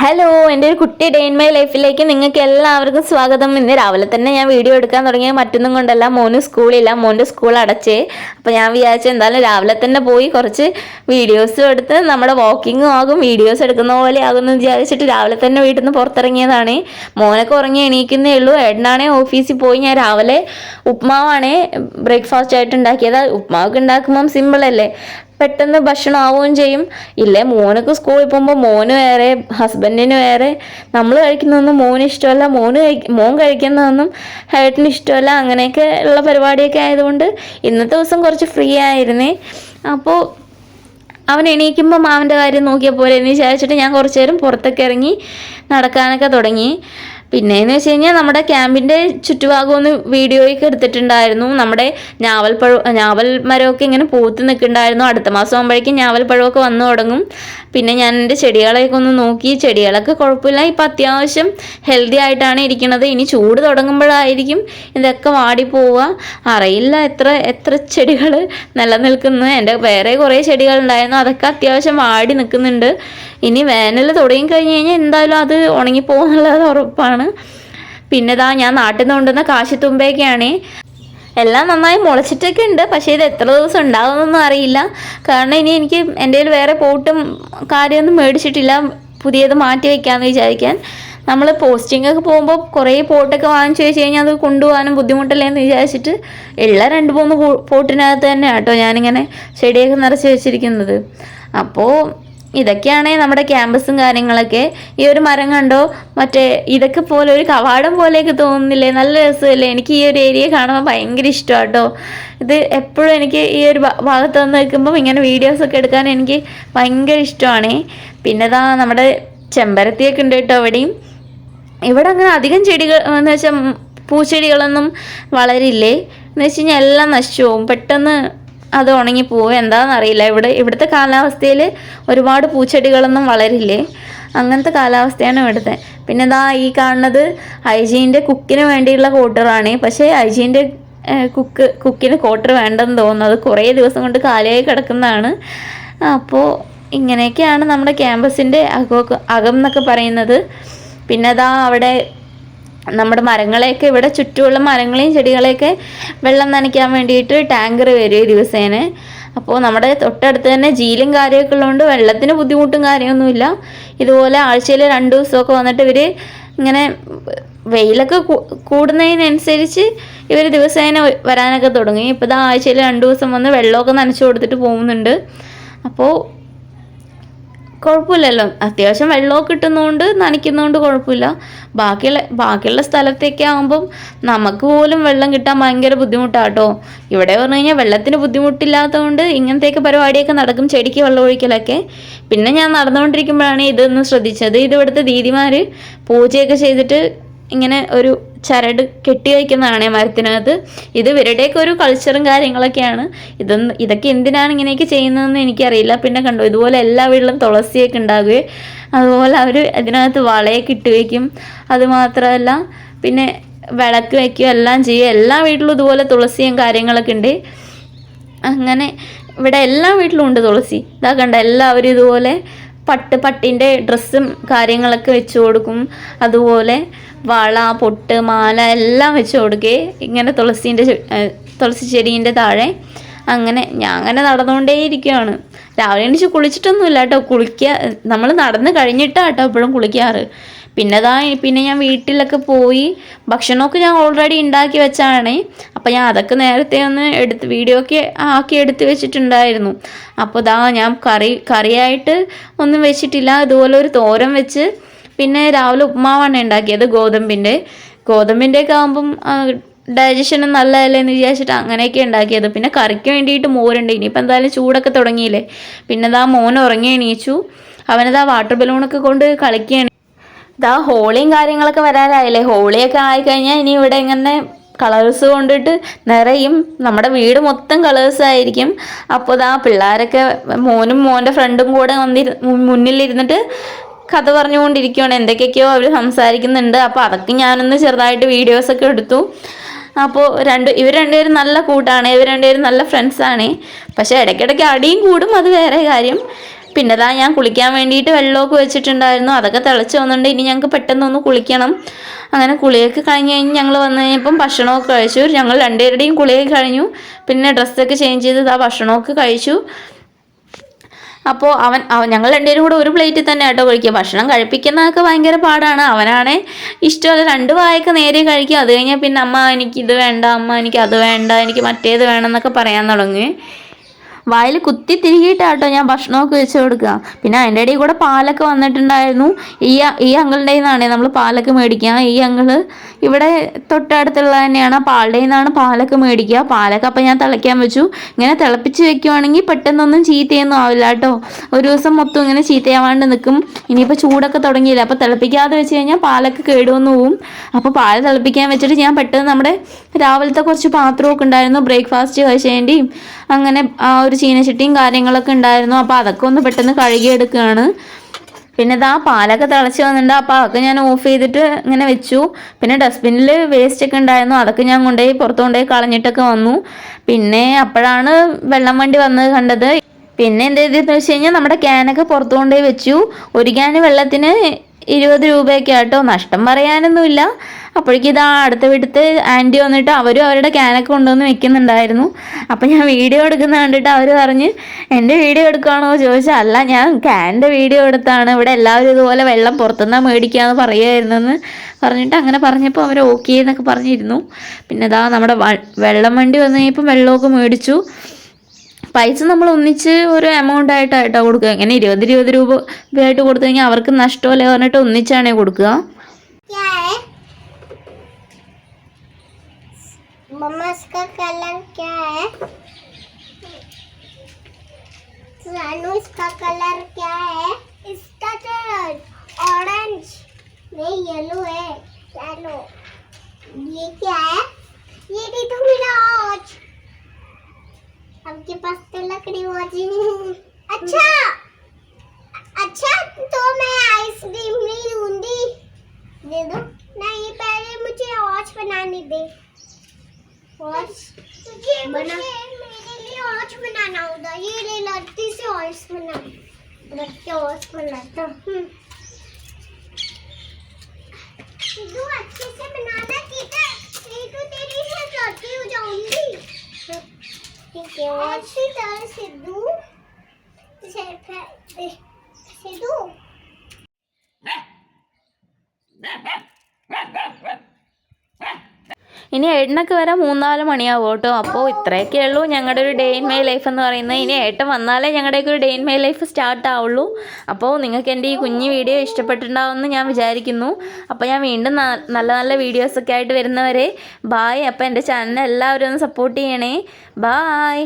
Hello, എൻ്റെ ഒരു കുട്ടി ഡേ ഇൻ മൈ ലൈഫിലേക്ക് നിങ്ങൾക്ക് എല്ലാവർക്കും സ്വാഗതം. ഇന്ന് രാവിലെ തന്നെ ഞാൻ വീഡിയോ എടുക്കാൻ തുടങ്ങിയത് മറ്റൊന്നും കൊണ്ടല്ല, മോന് സ്കൂളില്ല, മോൻ്റെ സ്കൂൾ അടച്ചേ. അപ്പോൾ ഞാൻ വിചാരിച്ചു എന്തായാലും രാവിലെ തന്നെ പോയി കുറച്ച് വീഡിയോസും എടുത്ത് നമ്മുടെ വാക്കിങ്ങും ആകും, വീഡിയോസ് എടുക്കുന്ന പോലെ ആകുമെന്ന് വിചാരിച്ചിട്ട് രാവിലെ തന്നെ വീട്ടിൽ നിന്ന് പുറത്തിറങ്ങിയതാണ്. മോനൊക്കെ ഉറങ്ങി എണീക്കുന്നേ ഉള്ളൂ. ഏട്ടനാണേ ഓഫീസിൽ പോയി. ഞാൻ രാവിലെ ഉപ്മാവാണേ ബ്രേക്ക്ഫാസ്റ്റ് ആയിട്ട് ഉണ്ടാക്കിയത്. ഉപ്മാവൊക്കെ ഉണ്ടാക്കുമ്പം സിമ്പിളല്ലേ, പെട്ടെന്ന് ഭക്ഷണം ആവുകയും ചെയ്യും. ഇല്ലേ, മോനൊക്കെ സ്കൂളിൽ പോകുമ്പോൾ മോന് വേറെ, ഹസ്ബൻഡിന് വേറെ, നമ്മൾ കഴിക്കുന്നതൊന്നും മോന് ഇഷ്ടമല്ല, മോൻ കഴിക്കുന്നതൊന്നും ഏട്ടന് ഇഷ്ടമല്ല. അങ്ങനെയൊക്കെ ഉള്ള പരിപാടിയൊക്കെ ആയതുകൊണ്ട് ഇന്നത്തെ ദിവസം കുറച്ച് ഫ്രീ ആയിരുന്നേ. അപ്പോൾ അവൻ എണീക്കുമ്പോൾ മാവൻ്റെ കാര്യം നോക്കിയാൽ പോലെ എന്ന് വിചാരിച്ചിട്ട് ഞാൻ കുറച്ച് നേരം പുറത്തൊക്കെ ഇറങ്ങി നടക്കാനൊക്കെ തുടങ്ങി. പിന്നെയെന്ന് വെച്ച് കഴിഞ്ഞാൽ നമ്മുടെ ക്യാമ്പിൻ്റെ ചുറ്റുഭാഗം ഒന്ന് വീഡിയോയൊക്കെ എടുത്തിട്ടുണ്ടായിരുന്നു. നമ്മുടെ ഞാവൽ മരമൊക്കെ ഇങ്ങനെ പൂത്ത് നിൽക്കുന്നുണ്ടായിരുന്നു. അടുത്ത മാസം ആകുമ്പോഴേക്കും ഞാവൽ പഴമൊക്കെ വന്നു തുടങ്ങും. പിന്നെ ഞാൻ എൻ്റെ ചെടികളെയൊക്കെ ഒന്ന് നോക്കി. ചെടികളൊക്കെ കുഴപ്പമില്ല, ഇപ്പം അത്യാവശ്യം ഹെൽത്തി ആയിട്ടാണ് ഇരിക്കുന്നത്. ഇനി ചൂട് തുടങ്ങുമ്പോഴായിരിക്കും ഇതൊക്കെ വാടിപ്പോവുക. അറിയില്ല എത്ര ചെടികൾ നിലനിൽക്കുന്നു. എൻ്റെ വേറെ കുറേ ചെടികളുണ്ടായിരുന്നു, അതൊക്കെ അത്യാവശ്യം വാടി നിൽക്കുന്നുണ്ട്. ഇനി വേനൽ തുടങ്ങി കഴിഞ്ഞ് കഴിഞ്ഞാൽ എന്തായാലും അത് ഉണങ്ങിപ്പോകുന്നുള്ളത് ഉറപ്പാണ്. പിന്നെ ഞാൻ നാട്ടിൽ നിന്ന് കൊണ്ടുവന്ന കാശിത്തുമ്പയൊക്കെയാണ്. എല്ലാം നന്നായി മുളച്ചിട്ടൊക്കെ ഉണ്ട്, പക്ഷേ ഇത് എത്ര ദിവസം ഉണ്ടാകുമെന്നൊന്നും അറിയില്ല. കാരണം ഇനി എനിക്ക് എൻ്റെ കയ്യിൽ വേറെ പോട്ടും കാര്യമൊന്നും മേടിച്ചിട്ടില്ല. പുതിയത് മാറ്റി വയ്ക്കാമെന്ന് വിചാരിക്കാൻ. നമ്മൾ പോസ്റ്റിങ്ങൊക്കെ പോകുമ്പോൾ കുറേ പോട്ടൊക്കെ വാങ്ങിച്ചു വെച്ച് കഴിഞ്ഞാൽ അത് കൊണ്ടുപോകാനും ബുദ്ധിമുട്ടല്ലേ എന്ന് വിചാരിച്ചിട്ട് ഉള്ള 2-3 പോട്ടിനകത്ത് തന്നെ കേട്ടോ ഞാനിങ്ങനെ ചെടിയൊക്കെ നിറച്ച് വെച്ചിരിക്കുന്നത്. അപ്പോൾ ഇതൊക്കെയാണ് നമ്മുടെ ക്യാമ്പസും കാര്യങ്ങളൊക്കെ. ഈ ഒരു മരം കണ്ടോ, മറ്റേ ഇതൊക്കെ പോലെ ഒരു കവാടം പോലെയൊക്കെ തോന്നുന്നില്ലേ, നല്ല രസമല്ലേ. എനിക്ക് ഈ ഒരു ഏരിയ കാണുമ്പോൾ ഭയങ്കര ഇഷ്ടമാണ് കേട്ടോ. ഇത് എപ്പോഴും എനിക്ക് ഈ ഒരു ഭാഗത്ത് വന്ന് നിൽക്കുമ്പം ഇങ്ങനെ വീഡിയോസൊക്കെ എടുക്കാൻ എനിക്ക് ഭയങ്കര ഇഷ്ടമാണ്. പിന്നെ നമ്മുടെ ചെമ്പരത്തിയൊക്കെ ഉണ്ട് കേട്ടോ ഇവിടെയും. ഇവിടെ അങ്ങനെ അധികം ചെടികൾ എന്ന് വെച്ചാൽ പൂച്ചെടികളൊന്നും വളരില്ലേ, എന്ന് വെച്ച് കഴിഞ്ഞാൽ എല്ലാം നശിച്ചു പോകും, പെട്ടെന്ന് അത് ഉണങ്ങിപ്പോവും. എന്താണെന്നറിയില്ല. ഇവിടുത്തെ കാലാവസ്ഥയിൽ ഒരുപാട് പൂച്ചെടികളൊന്നും വളരില്ലേ, അങ്ങനത്തെ കാലാവസ്ഥയാണ് ഇവിടുത്തെ. പിന്നെ ഈ കാണുന്നത് ഐജീൻ്റെ കുക്കിന് വേണ്ടിയുള്ള കോട്ടറാണ്. പക്ഷേ ഐജീൻ്റെ കുക്കിന് കോട്ടർ വേണ്ടെന്ന് തോന്നുന്നു, അത് കുറേ ദിവസം കൊണ്ട് കാലിയായി കിടക്കുന്നതാണ്. അപ്പോൾ ഇങ്ങനെയൊക്കെയാണ് നമ്മുടെ ക്യാമ്പസിൻ്റെ അകം എന്നൊക്കെ പറയുന്നത്. പിന്നെ അവിടെ നമ്മുടെ മരങ്ങളെയൊക്കെ, ഇവിടെ ചുറ്റുമുള്ള മരങ്ങളെയും ചെടികളെയൊക്കെ വെള്ളം നനയ്ക്കാൻ വേണ്ടിയിട്ട് ടാങ്കർ വരും ദിവസേന. അപ്പോൾ നമ്മുടെ തൊട്ടടുത്ത് തന്നെ ജീലും കാര്യമൊക്കെ ഉള്ളതുകൊണ്ട് വെള്ളത്തിന് ബുദ്ധിമുട്ടും കാര്യമൊന്നുമില്ല. ഇതുപോലെ ആഴ്ചയിൽ 2 ദിവസമൊക്കെ വന്നിട്ട് ഇവർ ഇങ്ങനെ വെയിലൊക്കെ കൂടുന്നതിനനുസരിച്ച് ഇവർ ദിവസേന വരാനൊക്കെ തുടങ്ങി. ഇപ്പോൾ ആഴ്ചയിൽ 2 ദിവസം വന്ന് വെള്ളമൊക്കെ നനച്ചു കൊടുത്തിട്ട് പോകുന്നുണ്ട്. അപ്പോൾ കുഴപ്പമില്ലല്ലോ, അത്യാവശ്യം വെള്ളമൊക്കെ കിട്ടുന്നതുകൊണ്ട് നനയ്ക്കുന്നതുകൊണ്ട് കുഴപ്പമില്ല. ബാക്കിയുള്ള സ്ഥലത്തേക്ക് ആകുമ്പം നമുക്ക് പോലും വെള്ളം കിട്ടാൻ ഭയങ്കര ബുദ്ധിമുട്ടാണ് കേട്ടോ. ഇവിടെ പറഞ്ഞു കഴിഞ്ഞാൽ വെള്ളത്തിന് ബുദ്ധിമുട്ടില്ലാത്തതുകൊണ്ട് ഇങ്ങനത്തെയൊക്കെ പരിപാടിയൊക്കെ നടക്കും, ചെടിക്ക് വെള്ളം ഒഴിക്കലൊക്കെ. പിന്നെ ഞാൻ നടന്നുകൊണ്ടിരിക്കുമ്പോഴാണ് ഇതൊന്ന് ശ്രദ്ധിച്ചത്. ഇത് ഇവിടുത്തെ ദീദിമാർ പൂജയൊക്കെ ചെയ്തിട്ട് ഇങ്ങനെ ഒരു ചരട് കെട്ടി വയ്ക്കുന്നതാണ് മരത്തിനകത്ത്. ഇത് ഇവരുടെയൊക്കെ ഒരു കൾച്ചറും കാര്യങ്ങളൊക്കെയാണ്. ഇതൊക്കെ എന്തിനാണ് ഇങ്ങനെയൊക്കെ ചെയ്യുന്നതെന്ന് എനിക്കറിയില്ല. പിന്നെ കണ്ടോ, ഇതുപോലെ എല്ലാ വീട്ടിലും തുളസിയൊക്കെ ഉണ്ടാകുകയും അതുപോലെ അവർ ഇതിനകത്ത് വളയൊക്കെ ഇട്ട് വയ്ക്കും. അതുമാത്രമല്ല പിന്നെ വിളക്ക് വയ്ക്കുകയും എല്ലാം ചെയ്യും. എല്ലാ വീട്ടിലും ഇതുപോലെ തുളസിയും കാര്യങ്ങളൊക്കെ ഉണ്ട്. അങ്ങനെ ഇവിടെ എല്ലാ വീട്ടിലും ഉണ്ട് തുളസി. കണ്ട എല്ലാവരും ഇതുപോലെ പട്ടിൻ്റെ ഡ്രസ്സും കാര്യങ്ങളൊക്കെ വെച്ച് കൊടുക്കും. അതുപോലെ വള, പൊട്ട്, മാല എല്ലാം വെച്ച് കൊടുക്കേ ഇങ്ങനെ തുളസി ചെടീൻ്റെ താഴെ. ഞാൻ അങ്ങനെ നടന്നുകൊണ്ടേയിരിക്കുകയാണ്. രാവിലെ എണീച്ച് കുളിച്ചിട്ടൊന്നുമില്ല കേട്ടോ. നമ്മൾ നടന്ന് കഴിഞ്ഞിട്ടാണ് കേട്ടോ എപ്പോഴും കുളിക്കാറ്. പിന്നെ ഞാൻ വീട്ടിലൊക്കെ പോയി ഭക്ഷണമൊക്കെ ഞാൻ ഓൾറെഡി ഉണ്ടാക്കി വെച്ചാണ്. അപ്പോൾ ഞാൻ അതൊക്കെ നേരത്തെ ഒന്ന് വീഡിയോ ഒക്കെ ആക്കി എടുത്ത് വെച്ചിട്ടുണ്ടായിരുന്നു. അപ്പോൾ ഞാൻ കറിയായിട്ട് ഒന്നും വെച്ചിട്ടില്ല. ഇതുപോലെ ഒരു തോരൻ വെച്ച്, പിന്നെ രാവിലെ ഉപ്മാവാണ് ഉണ്ടാക്കിയത് ഗോതമ്പിൻ്റെയൊക്കെ ആകുമ്പം ഡൈജഷനും നല്ലതല്ലേ എന്ന് വിചാരിച്ചിട്ട് അങ്ങനെയൊക്കെ ഉണ്ടാക്കിയത്. പിന്നെ കറിക്ക് വേണ്ടിയിട്ട് മോരുണ്ട്. ഇനിയിപ്പോൾ എന്തായാലും ചൂടൊക്കെ തുടങ്ങിയില്ലേ. പിന്നെ മോൻ ഉറങ്ങി എണീച്ചു. വാട്ടർ ബലൂണൊക്കെ കൊണ്ട് കളിക്കുകയാണ്. ഹോളിയും കാര്യങ്ങളൊക്കെ വരാറായില്ലേ. ഹോളിയൊക്കെ ആയിക്കഴിഞ്ഞാൽ ഇനി ഇവിടെ ഇങ്ങനെ കളേഴ്സ് കൊണ്ടിട്ട് നിറയും. നമ്മുടെ വീട് മൊത്തം കളേഴ്സായിരിക്കും. അപ്പോൾ പിള്ളേരൊക്കെ മോനും മോൻ്റെ ഫ്രണ്ടും കൂടെ മുന്നിലിരുന്നിട്ട് കഥ പറഞ്ഞുകൊണ്ടിരിക്കുകയാണ്. എന്തൊക്കെയൊക്കെയോ അവർ സംസാരിക്കുന്നുണ്ട്. അപ്പോൾ അതൊക്കെ ഞാനൊന്ന് ചെറുതായിട്ട് വീഡിയോസൊക്കെ എടുത്തു. അപ്പോൾ ഇവർ രണ്ടുപേരും നല്ല കൂട്ടാണ്, ഇവർ രണ്ടുപേരും നല്ല ഫ്രണ്ട്സാണ്. പക്ഷേ ഇടയ്ക്കിടയ്ക്ക് അടിയും കൂടും, അത് വേറെ കാര്യം. പിന്നെ അതാ ഞാൻ കുളിക്കാൻ വേണ്ടിയിട്ട് വെള്ളമൊക്കെ വെച്ചിട്ടുണ്ടായിരുന്നു, അതൊക്കെ തിളച്ച് വന്നിട്ടുണ്ട്. ഇനി ഞങ്ങൾക്ക് പെട്ടെന്നൊന്ന് കുളിക്കണം. അങ്ങനെ കുളിയൊക്കെ കഴിഞ്ഞ് ഞങ്ങൾ വന്നു കഴിഞ്ഞപ്പം ഭക്ഷണമൊക്കെ കഴിച്ചു. ഞങ്ങൾ രണ്ടുപേരുടെയും കുളിയൊക്കെ കഴിഞ്ഞു. പിന്നെ ഡ്രസ്സൊക്കെ ചേഞ്ച് ചെയ്ത് ആ ഭക്ഷണമൊക്കെ കഴിച്ചു. അപ്പോൾ ഞങ്ങൾ രണ്ടുപേരും കൂടെ ഒരു പ്ലേറ്റിൽ തന്നെ ആട്ടോ കഴിക്കുക. ഭക്ഷണം കഴിപ്പിക്കുന്നതൊക്കെ ഭയങ്കര പാടാണ്. അവനാണേ ഇഷ്ടമല്ല, 2 വായൊക്കെ നേരെ കഴിക്കുക. അത് കഴിഞ്ഞാൽ പിന്നെ അമ്മ എനിക്കിത് വേണ്ട, അമ്മ എനിക്ക് അത് വേണ്ട, എനിക്ക് മറ്റേത് വേണം എന്നൊക്കെ പറയാൻ തുടങ്ങി. വായിൽ കുത്തി തിരികിയിട്ടാട്ടോ ഞാൻ ഭക്ഷണമൊക്കെ വെച്ച് കൊടുക്കുക. പിന്നെ അതിൻ്റെ ഇടയിൽ കൂടെ പാലൊക്കെ വന്നിട്ടുണ്ടായിരുന്നു. ഈ അങ്കിളിൻ്റെ നിന്നാണ് നമ്മൾ പാലൊക്കെ മേടിക്കുക. ഈ അങ്കിള് ഇവിടെ തൊട്ടടുത്തുള്ള തന്നെയാണ്. പാളുടെ നിന്നാണ് പാലൊക്കെ മേടിക്കുക. പാലൊക്കെ അപ്പം ഞാൻ തിളയ്ക്കാൻ വെച്ചു. ഇങ്ങനെ തിളപ്പിച്ച് വെക്കുവാണെങ്കിൽ പെട്ടെന്നൊന്നും ചീത്തയൊന്നും ആവില്ല കേട്ടോ. ഒരു ദിവസം മൊത്തം ഇങ്ങനെ ചീത്തയാവാണ്ട് നിൽക്കും. ഇനിയിപ്പോൾ ചൂടൊക്കെ തുടങ്ങിയില്ല, അപ്പോൾ തിളപ്പിക്കാതെ വെച്ച് കഴിഞ്ഞാൽ പാലൊക്കെ കേടുവന്ന് പോവും. അപ്പോൾ പാൽ തിളപ്പിക്കാൻ വെച്ചിട്ട് ഞാൻ പെട്ടെന്ന് നമ്മുടെ രാവിലത്തെ കുറച്ച് പാത്രമൊക്കെ ഉണ്ടായിരുന്നു, ബ്രേക്ക്ഫാസ്റ്റ് കഴിച്ചതിൻ്റെയും അങ്ങനെ ആ ഒരു ചീനച്ചട്ടിയും കാര്യങ്ങളൊക്കെ ഉണ്ടായിരുന്നു. അപ്പോൾ അതൊക്കെ ഒന്ന് പെട്ടെന്ന് കഴുകിയെടുക്കുകയാണ്. പിന്നെ ഇതാ പാലൊക്കെ തിളച്ച് വന്നിട്ടുണ്ട്. അപ്പോൾ അതൊക്കെ ഞാൻ ഓഫ് ചെയ്തിട്ട് ഇങ്ങനെ വെച്ചു. പിന്നെ ഡസ്റ്റ്ബിന്നിൽ വേസ്റ്റ് ഒക്കെ ഉണ്ടായിരുന്നു, അതൊക്കെ ഞാൻ പുറത്ത് കൊണ്ടുപോയി കളഞ്ഞിട്ടൊക്കെ വന്നു. പിന്നെ അപ്പോഴാണ് വെള്ളം വണ്ടി വന്നത് കണ്ടത്. പിന്നെ എന്ത് ചെയ്തെന്ന് വെച്ച് കഴിഞ്ഞാൽ നമ്മുടെ ക്യാനൊക്കെ പുറത്ത് കൊണ്ടുപോയി വെച്ചു. ഒരു ക്യാന് വെള്ളത്തിന് 20 രൂപയൊക്കെ ആട്ടോ. നഷ്ടം പറയാനൊന്നുമില്ല. അപ്പോഴേക്കും ഇതാ അടുത്ത വീട്ടിലത്തെ ആൻറ്റി വന്നിട്ട് അവരും അവരുടെ ക്യാനൊക്കെ കൊണ്ടുവന്ന് വെക്കുന്നുണ്ടായിരുന്നു. അപ്പം ഞാൻ വീഡിയോ എടുക്കുന്ന കണ്ടിട്ട് അവർ പറഞ്ഞ് എൻ്റെ വീഡിയോ എടുക്കുകയാണോ ചോദിച്ചാൽ, അല്ല ഞാൻ ക്യാൻ്റെ വീഡിയോ എടുത്താണ്, ഇവിടെ എല്ലാവരും ഇതുപോലെ വെള്ളം പുറത്തുനിന്നാണ് മേടിക്കുകയെന്ന് പറയുമായിരുന്നെന്ന് പറഞ്ഞിട്ട് അങ്ങനെ പറഞ്ഞപ്പോൾ അവർ ഓക്കെ എന്നൊക്കെ പറഞ്ഞിരുന്നു. പിന്നെ ഇതാ നമ്മുടെ വെള്ളം വണ്ടി വന്നു കഴിഞ്ഞപ്പോൾ വെള്ളമൊക്കെ മേടിച്ചു. പൈസ നമ്മൾ ഒന്നിച്ച് ഒരു എമൗണ്ട് ആയിട്ടായിട്ടോ കൊടുക്കുക. ഇങ്ങനെ 20 രൂപയായിട്ട് കൊടുത്തു കഴിഞ്ഞാൽ അവർക്ക് നഷ്ടമല്ലേ പറഞ്ഞിട്ട് ഒന്നിച്ചാണേ കൊടുക്കുക. मम्मा इसका कलर क्या है? रानू इसका कलर क्या है? इसका कलर ऑरेंज नहीं येलो है। येलो ये क्या है? ये भी तो मेरा वॉच। आपके पास तो लकड़ी वॉच अच्छा अच्छा तो मैं आइसक्रीम नहीं लूंगी, दे दो। नहीं पहले मुझे वॉच बनाने दे। वॉच बना, मेरे लिए वॉच बनाना होगा। ये ले लड़की से वॉच बना, लड़के वॉच बनाता सिद्धू अच्छे से बनाना, ठीक है? नहीं तो तेरी से चौथी हो जाऊंगी। ठीक है अच्छी तरह सिद्धू सिद्धू ഇനി ഏട്ടനൊക്കെ വരാൻ 3-4 മണിയാവും കേട്ടോ. അപ്പോൾ ഇത്രയൊക്കെ ഉള്ളൂ ഞങ്ങളുടെ ഒരു ഡേ ഇൻ മൈ ലൈഫ് എന്ന് പറയുന്നത്. ഇനി ഏട്ടൻ വന്നാലേ ഞങ്ങളുടെയൊക്കെ ഒരു day in my life start ആവുള്ളൂ. അപ്പോൾ നിങ്ങൾക്ക് എൻ്റെ ഈ കുഞ്ഞു വീഡിയോ ഇഷ്ടപ്പെട്ടിട്ടുണ്ടാവുമെന്ന് ഞാൻ വിചാരിക്കുന്നു. അപ്പോൾ ഞാൻ വീണ്ടും നല്ല നല്ല വീഡിയോസൊക്കെ ആയിട്ട് വരുന്നവരെ ബായ്. അപ്പോൾ എൻ്റെ ചാനൽ എല്ലാവരും ഒന്ന് സപ്പോർട്ട് ചെയ്യണേ. ബായ്.